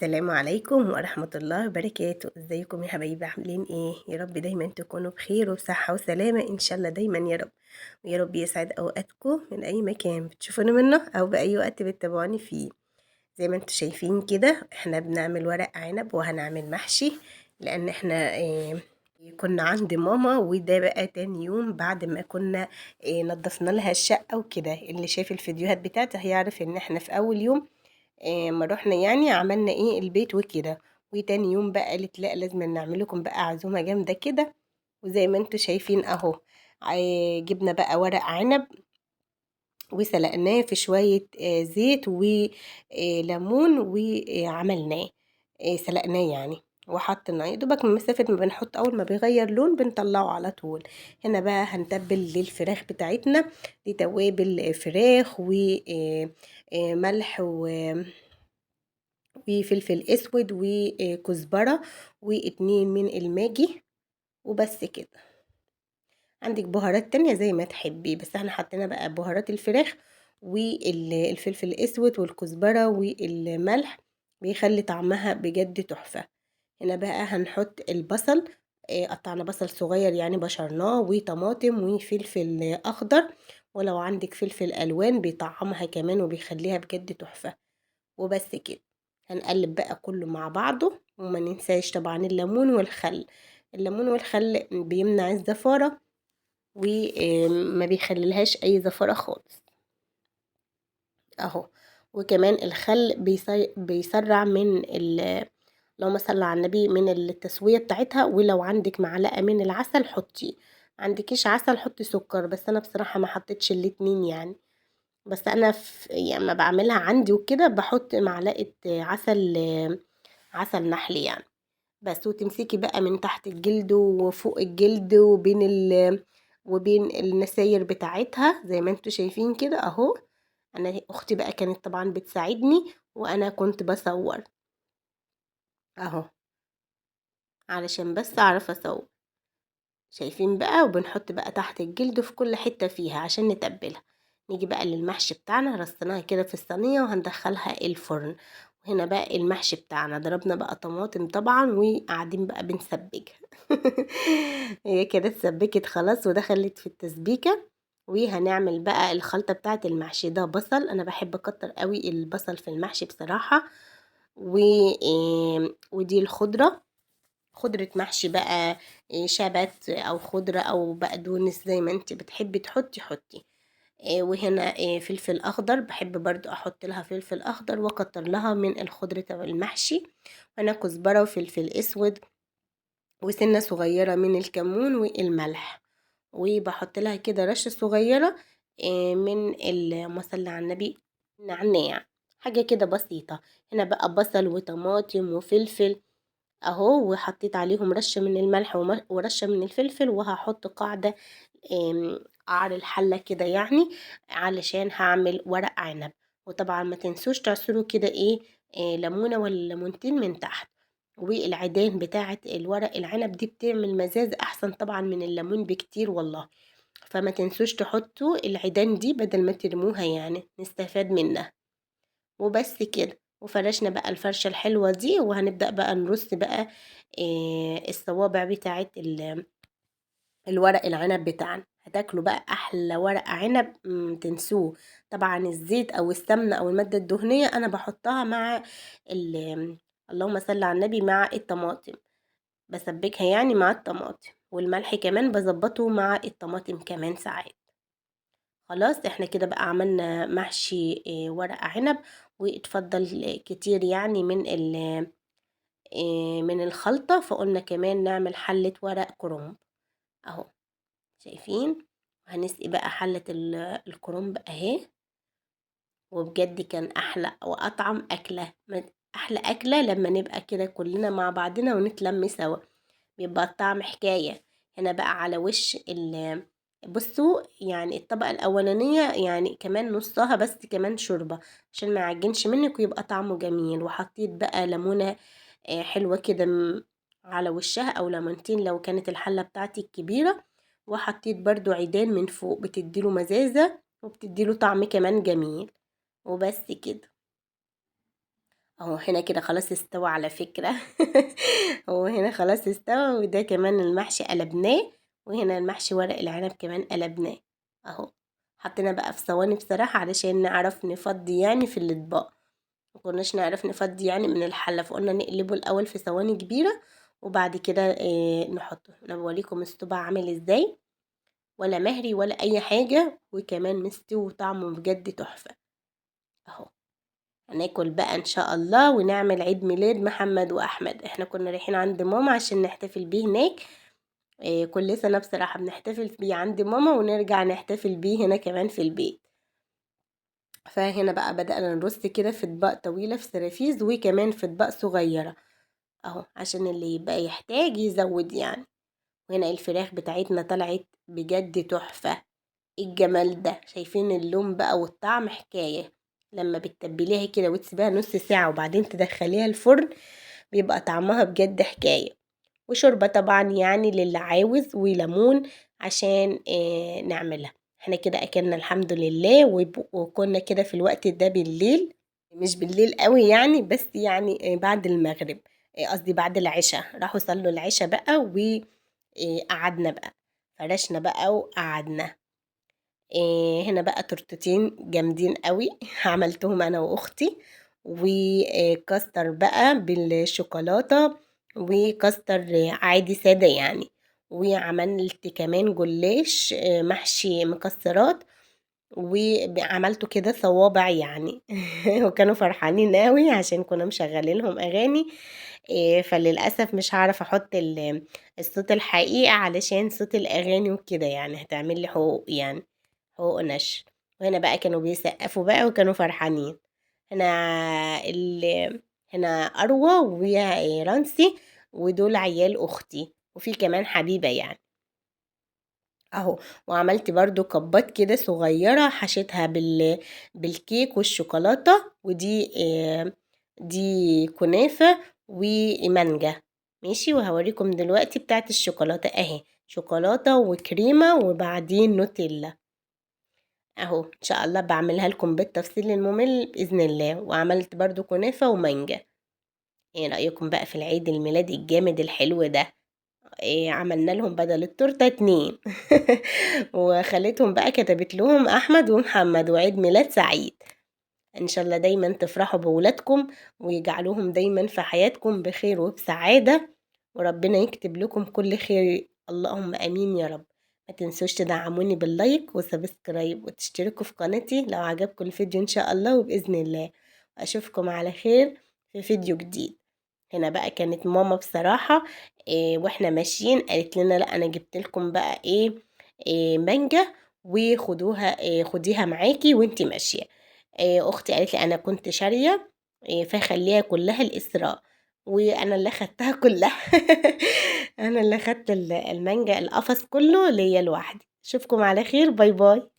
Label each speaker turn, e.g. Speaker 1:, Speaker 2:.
Speaker 1: السلام عليكم ورحمة الله وبركاته. ازيكم يا حبايبي؟ عاملين ايه؟ يا رب دايما تكونوا بخير وصحة وسلامة ان شاء الله دايما يا رب. ويا رب يسعد اوقاتكم من اي مكان بتشوفوني منه او باي وقت بتتابعوني فيه. زي ما انتم شايفين كده احنا بنعمل ورق عنب وهنعمل محشي، لان احنا كنا عند ماما، وده بقى تاني يوم بعد ما كنا نضفنا لها الشقة وكده. اللي شاف الفيديوهات بتاعتي هيعرف ان احنا في اول يوم ما رحنا يعني عملنا ايه البيت وكده. وتاني يوم بقى قالت لا لازم نعمل لكم بقى عزومة جامدة كده. وزي ما انتم شايفين اهو، جبنا بقى ورق عنب وسلقناه في شوية زيت وليمون وعملناه، سلقناه يعني وحطيناه يا دوبك من مسافة ما بنحط أول ما بيغير لون بنطلعه على طول. هنا بقى هنتبل للفراخ بتاعتنا، دي توابل فراخ وملح وفلفل اسود وكزبرة واتنين من الماجي وبس كده. عندك بهارات تانية زي ما تحبي، بس احنا حطينا بقى بهارات الفراخ والفلفل الاسود والكزبرة والملح، بيخلي طعمها بجد تحفة. هنا بقى هنحط البصل، قطعنا بصل صغير يعني بشرناه، وطماطم وفلفل اخضر، ولو عندك فلفل الوان بيطعمها كمان وبيخليها بجد تحفة. وبس كده. هنقلب بقى كله مع بعضه، وما ننساش طبعا الليمون والخل. الليمون والخل بيمنع الزفارة وما بيخليلهاش اي زفارة خالص اهو. وكمان الخل بيسرع من اللهم صل على النبي من التسوية بتاعتها. ولو عندك معلقة من العسل حطي، عندكيش عسل حطي سكر، بس انا بصراحة ما حطيتش الاتنين يعني. بس انا يعني ما بعملها عندي وكده بحط معلقة عسل نحل يعني بس. وتمسكي بقى من تحت الجلد وفوق الجلد وبين النساير بتاعتها زي ما انتوا شايفين كده اهو. انا اختي بقى كانت طبعا بتساعدني وانا كنت بصور اهو، علشان بس اعرف اصور. شايفين بقى؟ وبنحط بقى تحت الجلد في كل حتة فيها عشان نتبلها. نيجي بقى للمحشي بتاعنا، رصيناها كده في الصينية وهندخلها الفرن. وهنا بقى المحشي بتاعنا ضربنا بقى طماطم طبعا وقاعدين بقى بنسبكها. هي كده اتسبكت خلاص ودخلت في التسبيكة. وهنعمل بقى الخلطة بتاعت المحشي. ده بصل، انا بحب اكتر قوي البصل في المحشي بصراحة. ودي الخضرة، خضرة محشي بقى، شبت او خضرة او بقدونس زي ما انت بتحبي تحطي حطي. وهنا فلفل اخضر، بحب برضو احط لها فلفل اخضر واكتر لها من الخضرة المحشي. هنا كزبرة وفلفل اسود وسنة صغيرة من الكمون والملح. وبحط لها كده رشة صغيرة من المصلى على النبي، نعناع، حاجة كده بسيطة. هنا بقى بصل وطماطم وفلفل اهو، وحطيت عليهم رشة من الملح ورشة من الفلفل. وهحط قاعدة قعر الحلة كده يعني، علشان هعمل ورق عنب. وطبعا ما تنسوش تعصروا كده ايه ليمونة ولا ليمونتين من تحت. والعيدان بتاعة الورق العنب دي بتعمل مزاز احسن طبعا من الليمون بكتير والله. فما تنسوش تحطوا العيدان دي بدل ما ترموها، يعني نستفاد منها. وبس كده. وفرشنا بقى الفرشة الحلوة دي، وهنبدأ بقى نرص بقى الصوابع بتاعت الورق العنب بتاعنا. هتاكلوا بقى احلى ورق عنب تنسوه. طبعا الزيت او السمنة او المادة الدهنية انا بحطها مع اللهم صل على النبي مع الطماطم، بسبكها يعني مع الطماطم. والملح كمان بظبطه مع الطماطم كمان ساعات. خلاص احنا كده بقى عملنا محشي ورق عنب. واتفضل كتير يعني من الخلطة. فقلنا كمان نعمل حلة ورق كرنب اهو، شايفين؟ هنسقي بقى حلة الكرنب اهي. وبجد كان احلى واطعم اكلة، احلى اكلة لما نبقى كده كلنا مع بعضنا ونتلم سوا، بيبقى الطعم حكاية. هنا بقى على وش بصوا يعني الطبقة الأولانية يعني كمان نصها بس كمان شوربة عشان ما يعجنش منك ويبقى طعمه جميل. وحطيت بقى ليمونة حلوة كده على وشها أو ليمونتين لو كانت الحلة بتاعتي كبيرة. وحطيت برضو عيدان من فوق بتديله مزازة وبتديله طعم كمان جميل. وبس كده اهو هنا كده خلاص استوى على فكرة. هو هنا خلاص استوى، وده كمان المحشي قلبناه، وهنا المحشي ورق العنب كمان قلبناه اهو. حطينا بقى في صواني بصراحة علشان نعرف نفضي يعني في الاطباق، مكناش نعرف نفضي يعني من الحلة، فقلنا نقلبه الاول في صواني كبيرة وبعد كده نحطه. انا بوريكم الصباع عامل ازاي، ولا مهري ولا اي حاجة، وكمان مستوي وطعمه بجد تحفة اهو. هناكل بقى ان شاء الله ونعمل عيد ميلاد محمد واحمد. احنا كنا رايحين عند ماما عشان نحتفل بيه هناك. كل سنة بصراحة بنحتفل بيه عند ماما ونرجع نحتفل بيه هنا كمان في البيت. فهنا بقى بدأنا نرص كده في اطباق طويلة في سرافيز، وكمان في اطباق صغيرة اهو عشان اللي يبقى يحتاج يزود يعني. وهنا الفراخ بتاعتنا طلعت بجد تحفة. ايه الجمال ده، شايفين اللون بقى والطعم حكاية. لما بتتبليها كده وتسيبيها نص ساعة وبعدين تدخليها الفرن بيبقى طعمها بجد حكاية. وشوربة طبعا يعني للي عاوز، وليمون عشان نعملها. احنا كده اكلنا الحمد لله، وكنا كده في الوقت ده بالليل، مش بالليل قوي يعني، بس يعني بعد المغرب، قصدي بعد العشاء، راحوا صلوا العشاء بقى وقعدنا بقى، فرشنا بقى وقعدنا. هنا بقى تورتتين جامدين قوي. عملتهم انا واختي، وكاستر بقى بالشوكولاته، وكاستر عادي ساده يعني. وعملت كمان جلاش محشي مكسرات، وعملته كده صوابع يعني. وكانوا فرحانين قوي عشان كنا مشغلين لهم اغاني. فللاسف مش هعرف احط الصوت الحقيقي علشان صوت الاغاني وكده يعني هتعمل لي حقوق يعني، حقوق نشر. وهنا بقى كانوا بيسقفوا بقى وكانوا فرحانين. هنا هنا أروى ورانسي، ودول عيال أختي، وفي كمان حبيبة يعني اهو. وعملت برضو كبات كده صغيرة حشيتها بالكيك والشوكولاتة، ودي دي كنافة ومانجا. ماشي، وهوريكم دلوقتي بتاعت الشوكولاتة اهي، شوكولاتة وكريمة وبعدين نوتيلا اهو. ان شاء الله بعملها لكم بالتفصيل الممل باذن الله. وعملت برضو كنافه ومانجا. ايه رايكم بقى في العيد الميلادي الجامد الحلو ده؟ إيه عملنا لهم بدل التورته 2. وخليتهم بقى كتبت لهم احمد ومحمد وعيد ميلاد سعيد. ان شاء الله دايما تفرحوا بولادكم، ويجعلوهم دايما في حياتكم بخير وبسعاده، وربنا يكتب لكم كل خير، اللهم امين يا رب. ما تنسوش تدعموني باللايك وسبسكرايب وتشتركوا في قناتي لو عجبكم الفيديو ان شاء الله، وباذن الله اشوفكم على خير في فيديو جديد. هنا بقى كانت ماما بصراحة واحنا ماشيين قالت لنا لا انا جبت لكم بقى مانجا، وخدوها خديها معاكي وانتي ماشية. اختي قالت لي انا كنت شارية فخليها كلها الاسراء، وانا اللي خدتها كلها. انا اللي خدت المانجا القفص كله ليا لوحدي. اشوفكم على خير، باي باي.